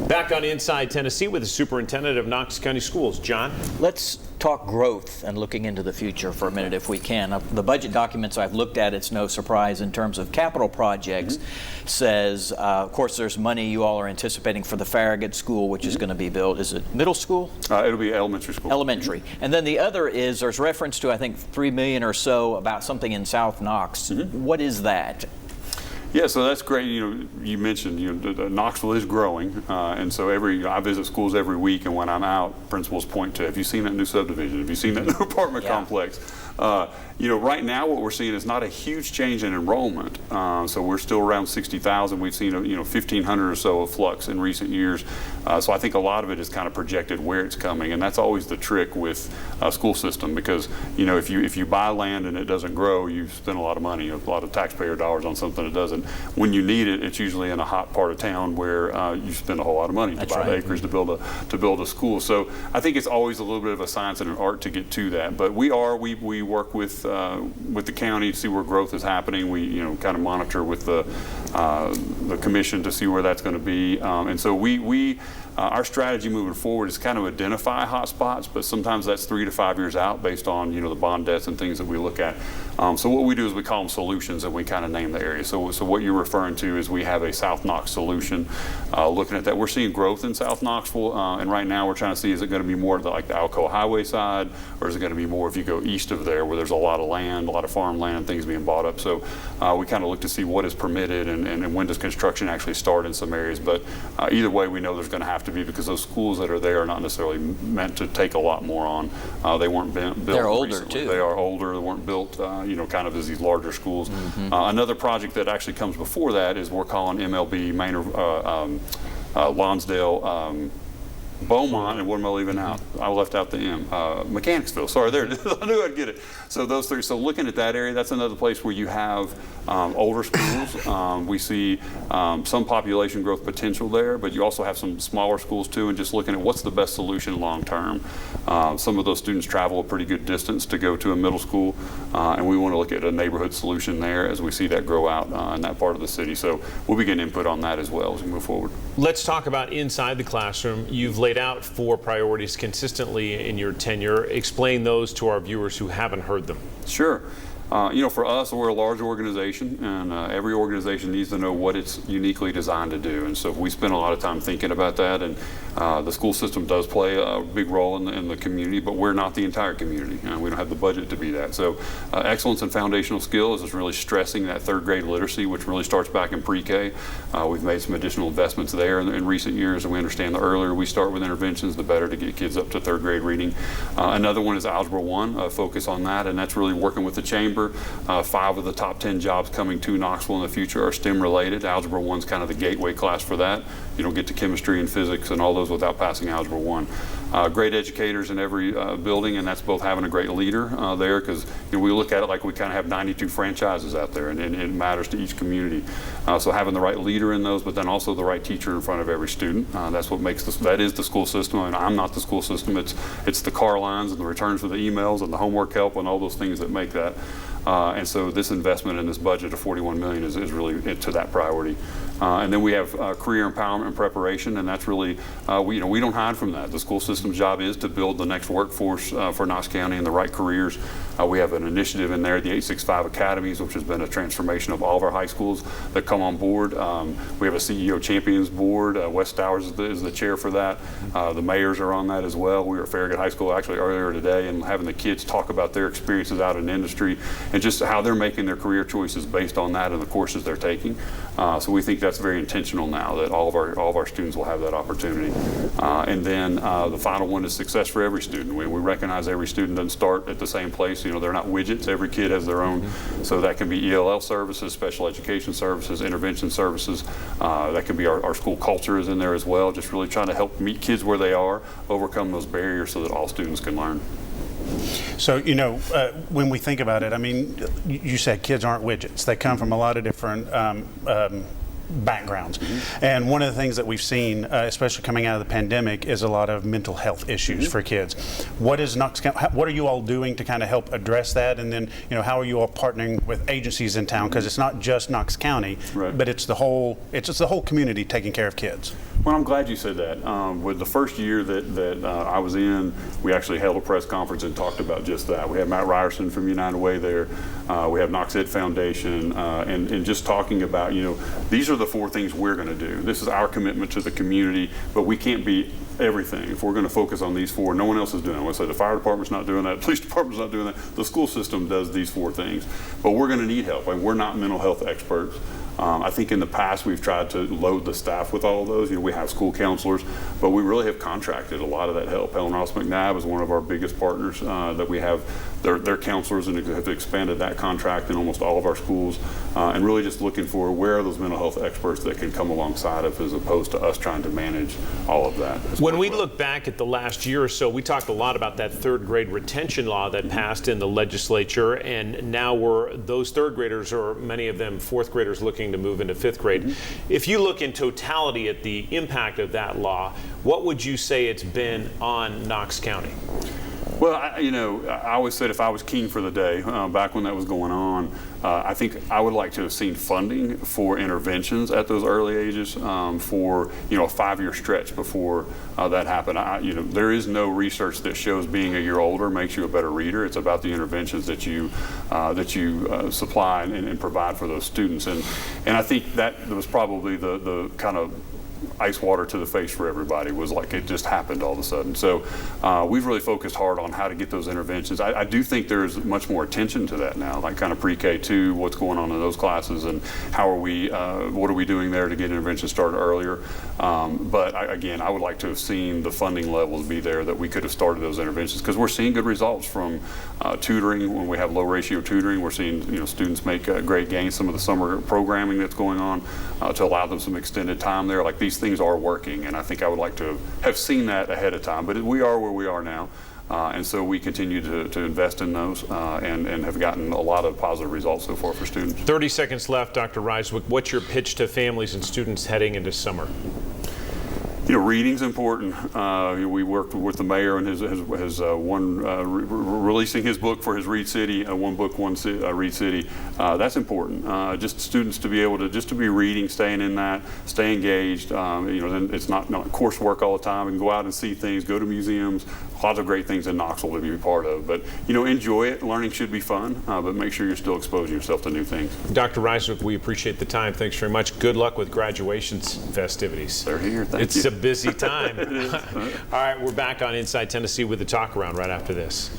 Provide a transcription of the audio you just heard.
Back on Inside Tennessee with the superintendent of Knox County Schools, John. Let's talk growth and looking into the future for a minute if we can. The budget documents I've looked at, it's no surprise in terms of capital projects, says, of course, there's money you all are anticipating for the Farragut School, which is going to be built. Is it middle school? It'll be elementary school. Elementary. And then the other is there's reference to, I think, $3 million or so about something in South Knox. What is that? Yeah, so that's great. You mentioned, Knoxville is growing, and so I visit schools every week, and when I'm out, principals point to, have you seen that new subdivision? Have you seen that new apartment complex? Right now what we're seeing is not a huge change in enrollment. So we're still around 60,000. We've seen 1,500 or so of flux in recent years. So I think a lot of it is kind of projected where it's coming, and that's always the trick with a school system, because if you buy land and it doesn't grow, you spend a lot of money, a lot of taxpayer dollars on something that doesn't. When you need it, it's usually in a hot part of town where you spend a whole lot of money to buy acres to build a school. So I think it's always a little bit of a science and an art to get to that. But we work with the county to see where growth is happening. We kind of monitor with the commission to see where that's going to be, and so our strategy moving forward is kind of identify hot spots, but sometimes that's 3 to 5 years out based on the bond debts and things that we look at. So what we do is we call them solutions, and we kind of name the area. So what you're referring to is we have a South Knox solution. Looking at that, we're seeing growth in South Knoxville, and right now we're trying to see, is it going to be more like the Alcoa Highway side, or is it going to be more if you go east of there where there's a lot of land, a lot of farmland and things being bought up. So we kind of look to see what is permitted and when does construction actually start in some areas. But either way, we know there's going to have to be, because those schools that are there are not necessarily meant to take a lot more on. They weren't built They're older recently. too. They are older. They weren't built kind of as these larger schools. Another project that actually comes before that is we're calling MLB Lonsdale, Beaumont, and what am I leaving out? I left out the M. Mechanicsville. Sorry, there it is. I knew I'd get it. So those three. So looking at that area, that's another place where you have older schools. We see some population growth potential there, but you also have some smaller schools too, and just looking at what's the best solution long term. Some of those students travel a pretty good distance to go to a middle school, and we want to look at a neighborhood solution there as we see that grow out in that part of the city. So we'll be getting input on that as well as we move forward. Let's talk about inside the classroom. You've laid out 4 priorities consistently in your tenure. Explain those to our viewers who haven't heard them. Sure. For us, we're a large organization, and every organization needs to know what it's uniquely designed to do. And so we spend a lot of time thinking about that, and the school system does play a big role in the community, but we're not the entire community. We don't have the budget to be that. So excellence in foundational skills is really stressing that 3rd grade literacy, which really starts back in pre-K. We've made some additional investments there in recent years, and we understand the earlier we start with interventions, the better to get kids up to 3rd grade reading. Another one is Algebra 1, focus on that, and that's really working with the chamber. 5 of the top 10 jobs coming to Knoxville in the future are STEM related. Algebra 1's kind of the gateway class for that. You don't get to chemistry and physics and all those without passing Algebra 1. Great educators in every building, and that's both having a great leader there, because we look at it like we kind of have 92 franchises out there, and it matters to each community. So having the right leader in those, but then also the right teacher in front of every student. That's what makes that is the school system. I mean, I'm not the school system. It's the car lines and the returns for the emails and the homework help and all those things that make that. And so this investment in this budget of $41 million is really to that priority. And then we have career empowerment and preparation, and that's really, we don't hide from that. The school system's job is to build the next workforce for Knox County and the right careers. We have an initiative in there, the 865 Academies, which has been a transformation of all of our high schools that come on board. We have a CEO Champions Board. Wes Stowers is the chair for that. The mayors are on that as well. We were at Farragut High School actually earlier today, and having the kids talk about their experiences out in industry and just how they're making their career choices based on that and the courses they're taking. So we think that's very intentional now, that all of our students will have that opportunity. And then the final one is success for every student. We recognize every student doesn't start at the same place. They're not widgets. Every kid has their own. So that can be ELL services, special education services, intervention services. That can be our school culture is in there as well, just really trying to help meet kids where they are, overcome those barriers so that all students can learn. So, when we think about it, I mean, you said kids aren't widgets. They come from a lot of different backgrounds. And one of the things that we've seen, especially coming out of the pandemic, is a lot of mental health issues for kids. What is what are you all doing to kind of help address that? And then, how are you all partnering with agencies in town? Because it's not just Knox County, Right. but it's just the whole community taking care of kids. Well, I'm glad you said that. With the first year that I was in, we actually held a press conference and talked about just that. We had Matt Ryerson from United Way there. We have Knox Ed Foundation, and just talking about, these are the 4 things we're going to do. This is our commitment to the community, but we can't be everything. If we're going to focus on these 4, no one else is doing it. I say the fire department's not doing that, the police department's not doing that, the school system does these 4 things. But we're going to need help. We're not mental health experts. I think in the past we've tried to load the staff with all of those. We have school counselors, but we really have contracted a lot of that help. Helen Ross McNabb is one of our biggest partners that we have. Their counselors, and have expanded that contract in almost all of our schools, and really just looking for where are those mental health experts that can come alongside of, as opposed to us trying to manage all of that. When we look back at the last year or so, we talked a lot about that 3rd grade retention law that passed in the legislature, and now those 3rd graders, or many of them 4th graders, looking to move into 5th grade. If you look in totality at the impact of that law, what would you say it's been on Knox County? Well, I always said if I was king for the day, back when that was going on, I think I would like to have seen funding for interventions at those early ages for, a 5-year stretch before that happened. There is no research that shows being a year older makes you a better reader. It's about the interventions that you supply and provide for those students. And I think that was probably the kind of ice water to the face for everybody, was like it just happened all of a sudden. So we've really focused hard on how to get those interventions. I do think there's much more attention to that now, like kind of pre-K2, what's going on in those classes, and what are we doing there to get interventions started earlier. But again, I would like to have seen the funding levels be there that we could have started those interventions, because we're seeing good results from tutoring. When we have low ratio tutoring, we're seeing students make great gains. Some of the summer programming that's going on to allow them some extended time there, like these things are working, and I think I would like to have seen that ahead of time. But we are where we are now, and so we continue to invest in those and have gotten a lot of positive results so far for students. 30 seconds left, Dr. Rysewyk. What's your pitch to families and students heading into summer? Reading's important. We worked with the mayor and his releasing his book for his Read City, One Book, Read City. That's important. Just students to be able to to be reading, staying in that, stay engaged. Then it's not coursework all the time, and go out and see things, go to museums. Lots of great things in Knoxville to be a part of. But enjoy it. Learning should be fun, but make sure you're still exposing yourself to new things. Dr. Rysewyk, we appreciate the time. Thanks very much. Good luck with graduations festivities. They're here. Thank you. It's a busy time. All right, we're back on Inside Tennessee with the Talk Around right after this.